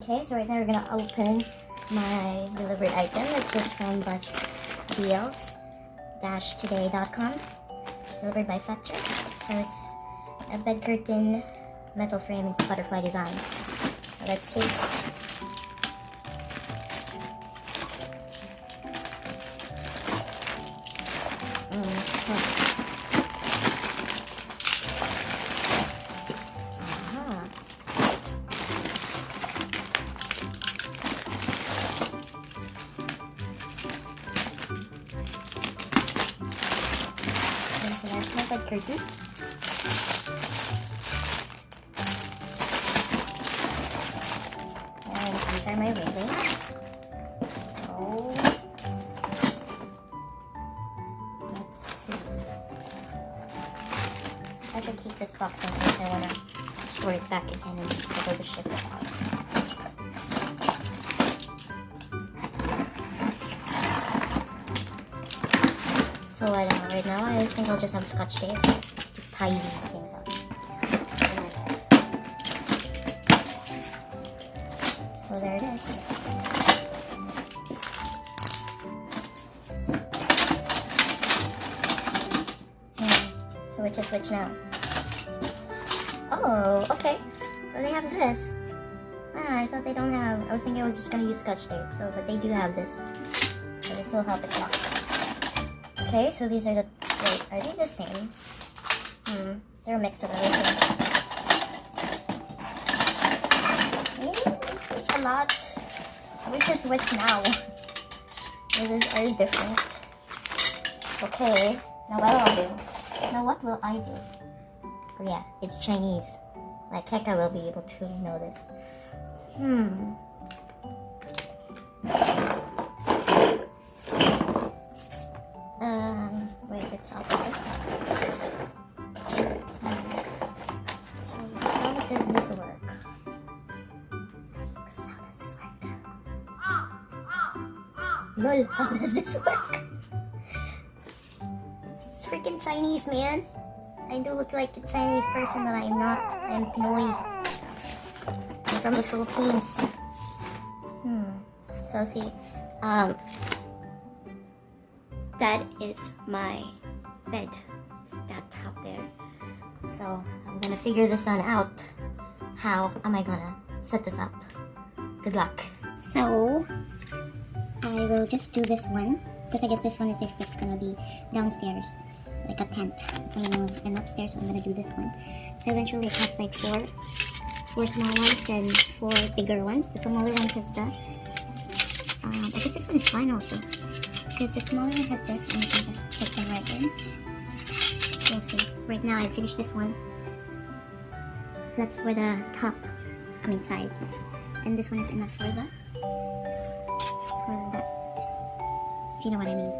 Okay, so right now we're gonna open my delivered item, which is from busdeals-today.com, delivered by Fletcher. So it's a bed curtain, metal frame, it's butterfly design. So let's see. So that's my bed curtain. And these are my railings. So let's see. I should keep this box in case I want to store it back again and be able to ship it out. So I don't know, right now I think I'll just have scotch tape to tie these things up. So there it is. So which is which now? Oh, okay. So they have this. I thought they don't have. I was thinking I was just gonna use scotch tape. So, but they do have this. So this will help it lock. Okay, so these are the. Wait, are they the same? They're a mix of everything. It's a lot. Which is which now? These are different. Okay, now what will I do? Now what will I do? Oh yeah, it's Chinese. Like heck I will be able to know this. Wait, it's opposite. So how does this work? Lol, how does this work? It's freaking Chinese, man. I do look like a Chinese person, but I'm not. I'm Pinoy. I'm from the Philippines. So see, that is my bed. That top there. So I'm gonna figure this one out. How am I gonna set this up? Good luck. So I will just do this one because I guess this one is if it's gonna be downstairs, like a tent, and upstairs. So I'm gonna do this one. So eventually it has like four small ones and 4 bigger ones. The smaller one has the. I guess this one is fine also, because the smaller one has this, and you can just put them right in. We'll see. Right now I finished this one, so that's for the top. Side, and this one is enough for that. If you know what I mean.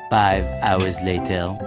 Five hours later.